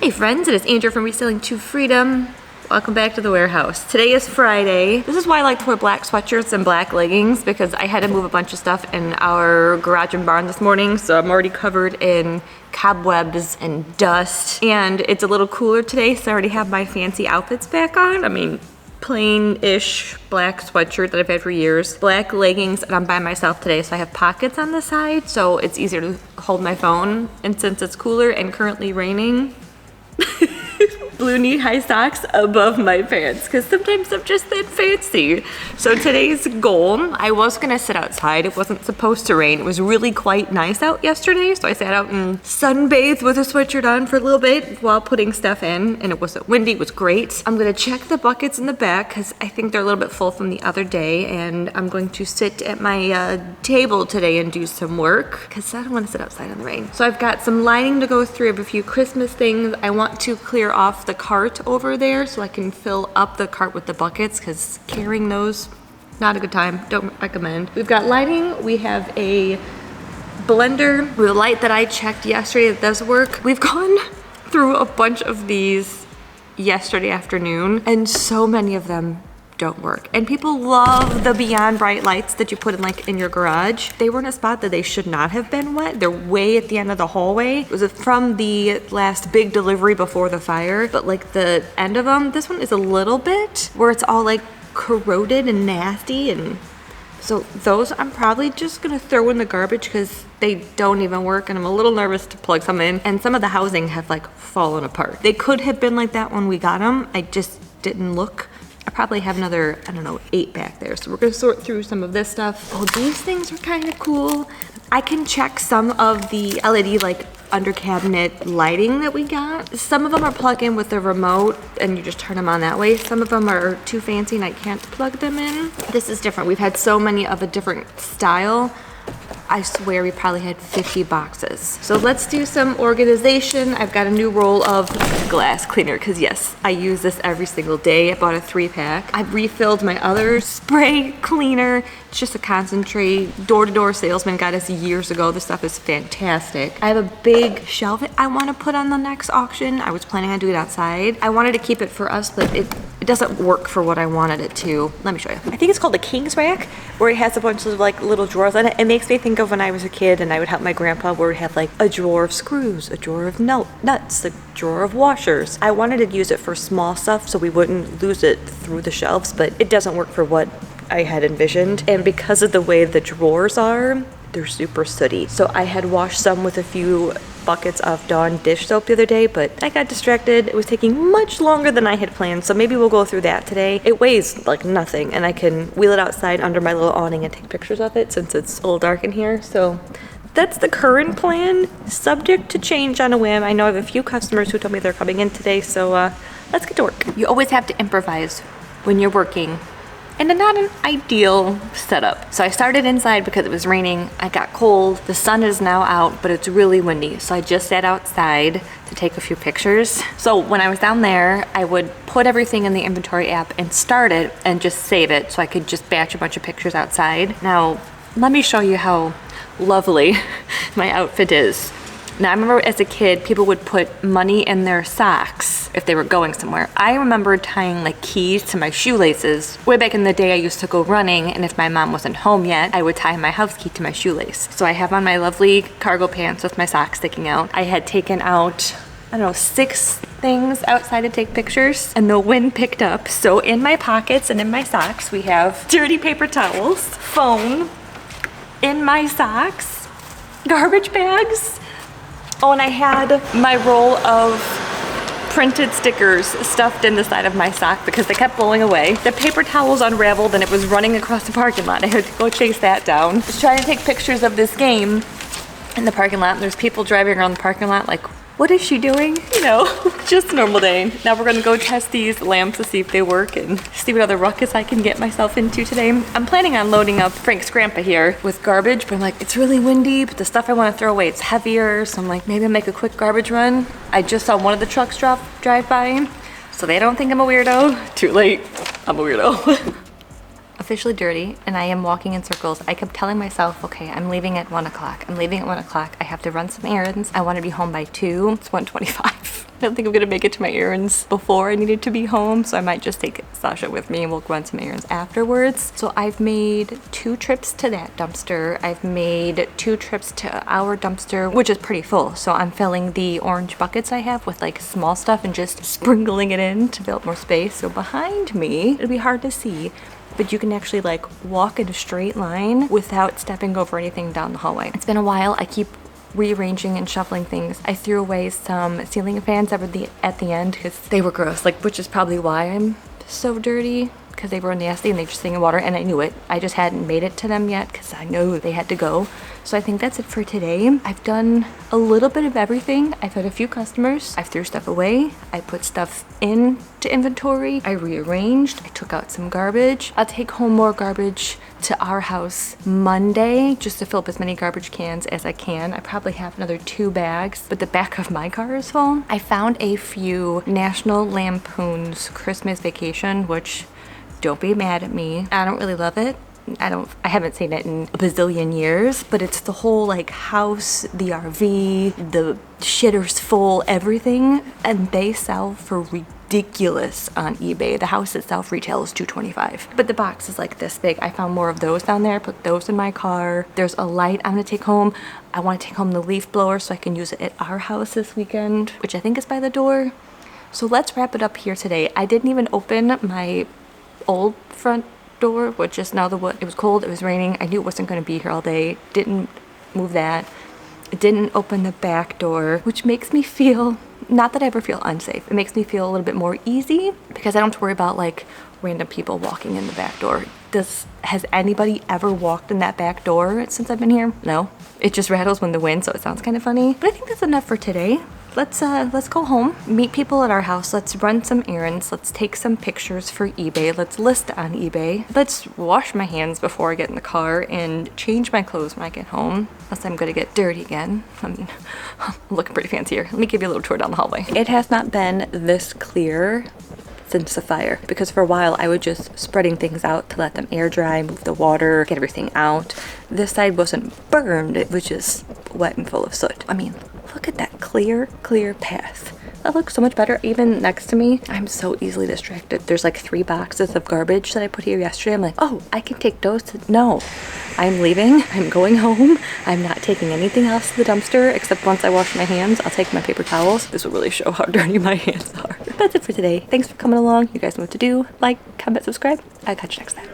Hey friends, it is Andrew from Reselling to Freedom. Welcome back to the warehouse. Today is Friday. This is why I like to wear black sweatshirts and black leggings, because I had to move a bunch of stuff in our garage and barn this morning, so I'm already covered in cobwebs and dust. And it's a little cooler today, so I already have my fancy outfits back on. I mean, plain-ish black sweatshirt that I've had for years, black leggings, and I'm by myself today, so I have pockets on the side, so it's easier to hold my phone. And since it's cooler and currently raining, blue knee-high socks above my pants, because sometimes I'm just that fancy. So today's goal, I was gonna sit outside. It wasn't supposed to rain. It was really quite nice out yesterday, so I sat out and sunbathed with a sweatshirt on for a little bit while putting stuff in, and it wasn't windy. It was great. I'm gonna check the buckets in the back because I think they're a little bit full from the other day, and I'm going to sit at my table today and do some work because I don't want to sit outside in the rain. So I've got some lining to go through. I have a few Christmas things. I want to clear off the cart over there so I can fill up the cart with the buckets, because carrying those, not a good time. Don't recommend. We've got lighting. We have a blender with a light that I checked yesterday that does work. We've gone through a bunch of these yesterday afternoon, and so many of them don't work. And people love the beyond bright lights that you put in your garage. They were in a spot that they should not have been wet. They're way at the end of the hallway. It was from the last big delivery before the fire, but like the end of them, this one is a little bit where it's all like corroded and nasty, and so those I'm probably just gonna throw in the garbage because they don't even work, and I'm a little nervous to plug some in. And some of the housing have like fallen apart. They could have been like that when we got them. I just didn't look. I probably have another, I don't know, 8 back there. So we're gonna sort through some of this stuff. Oh, these things are kind of cool. I can check some of the LED like under cabinet lighting that we got. Some of them are plug in with the remote and you just turn them on that way. Some of them are too fancy and I can't plug them in. This is different. We've had so many of a different style. I swear we probably had 50 boxes. So let's do some organization. I've got a new roll of glass cleaner because yes, I use this every single day. I bought a 3-pack. I've refilled my other spray cleaner. It's just a concentrate. Door-to-door salesman got us years ago. This stuff is fantastic. I have a big shelf that I want to put on the next auction. I was planning on doing it outside. I wanted to keep it for us, but it doesn't work for what I wanted it to. Let me show you. I think it's called the King's Rack, where it has a bunch of like little drawers in it. It makes me think of when I was a kid and I would help my grandpa, where we have like a drawer of screws, a drawer of nuts, a drawer of washers. I wanted to use it for small stuff so we wouldn't lose it through the shelves, but it doesn't work for what I had envisioned. And because of the way the drawers are, they're super sooty. So I had washed some with a few buckets of Dawn dish soap the other day, but I got distracted. It was taking much longer than I had planned, so maybe we'll go through that today. It weighs like nothing, and I can wheel it outside under my little awning and take pictures of it since it's a little dark in here. So that's the current plan, subject to change on a whim. I know I have a few customers who told me they're coming in today, so let's get to work. You always have to improvise when you're working, and not an ideal setup. So I started inside because it was raining. I got cold. The sun is now out, but it's really windy. So I just sat outside to take a few pictures. So when I was down there, I would put everything in the inventory app and start it and just save it so I could just batch a bunch of pictures outside. Now, let me show you how lovely my outfit is. Now, I remember as a kid, people would put money in their socks if they were going somewhere. I remember tying like keys to my shoelaces. Way back in the day, I used to go running, and if my mom wasn't home yet, I would tie my house key to my shoelace. So I have on my lovely cargo pants with my socks sticking out. I had taken out, I don't know, 6 things outside to take pictures, and the wind picked up. So in my pockets and in my socks, we have dirty paper towels, phone, in my socks, garbage bags. Oh, and I had my roll of printed stickers stuffed in the side of my sock because they kept blowing away. The paper towels unraveled and it was running across the parking lot. I had to go chase that down. I was trying to take pictures of this game in the parking lot, and there's people driving around the parking lot like, what is she doing? You know, just a normal day. Now we're gonna go test these lamps to see if they work and see what other ruckus I can get myself into today. I'm planning on loading up Frank's grandpa here with garbage, but I'm like, it's really windy, but the stuff I wanna throw away, it's heavier. So I'm like, maybe I'll make a quick garbage run. I just saw one of the trucks drive by, so they don't think I'm a weirdo. Too late, I'm a weirdo. Officially dirty, and I am walking in circles. I kept telling myself, okay, I'm leaving at 1 o'clock. I'm leaving at 1 o'clock. I have to run some errands. I want to be home by 2. It's 1:25. don't think I'm gonna make it to my errands before I needed to be home, so I might just take Sasha with me and we'll run some errands afterwards. So I've made 2 trips to that dumpster. I've made 2 trips to our dumpster, which is pretty full. So I'm filling the orange buckets I have with like small stuff and just sprinkling it in to build more space. So behind me, it'll be hard to see, but you can actually like walk in a straight line without stepping over anything down the hallway. It's been a while. I keep rearranging and shuffling things. I threw away some ceiling fans at the end because they were gross, like, which is probably why I'm so dirty, because they were nasty and they just sitting in water, and I knew it. I just hadn't made it to them yet because I know they had to go. So I think that's it for today. I've done a little bit of everything. I've had a few customers. I threw stuff away. I put stuff into inventory. I rearranged. I took out some garbage. I'll take home more garbage to our house Monday just to fill up as many garbage cans as I can. I probably have another 2 bags, but the back of my car is full. I found a few National Lampoon's Christmas Vacation, which, don't be mad at me, I don't really love it. I haven't seen it in a bazillion years, but it's the whole like house, the RV, the shitters full, everything, and they sell for ridiculous on eBay. The house itself retails $225, but the box is like this big. I found more of those down there, put those in my car. There's a light I'm gonna take home. I want to take home the leaf blower so I can use it at our house this weekend, which I think is by the door. So let's wrap it up here today. I didn't even open my old front door, which is now it was cold, it was raining, I knew it wasn't going to be here all day. Didn't move that. Didn't open the back door, which makes me feel, not that I ever feel unsafe, it makes me feel a little bit more easy because I don't have to worry about like random people walking in the back door. Has anybody ever walked in that back door since I've been here? No. It just rattles when the wind, so it sounds kind of funny. But I think that's enough for today. Let's go home, meet people at our house, let's run some errands, let's take some pictures for eBay, let's list on eBay, let's wash my hands before I get in the car and change my clothes when I get home, unless I'm gonna get dirty again. I mean, I'm looking pretty fancy here. Let me give you a little tour down the hallway. It has not been this clear since the fire, because for a while I was just spreading things out to let them air dry, move the water, get everything out. This side wasn't burned, it was just wet and full of soot. I mean, look at that clear path. That looks so much better. Even next to me, I'm so easily distracted. There's like 3 boxes of garbage that I put here yesterday. I'm like, oh, I can take those. No, I'm leaving. I'm going home. I'm not taking anything else to the dumpster except once I wash my hands, I'll take my paper towels. This will really show how dirty my hands are. That's it for today. Thanks for coming along. You guys know what to do. Like, comment, subscribe. I'll catch you next time.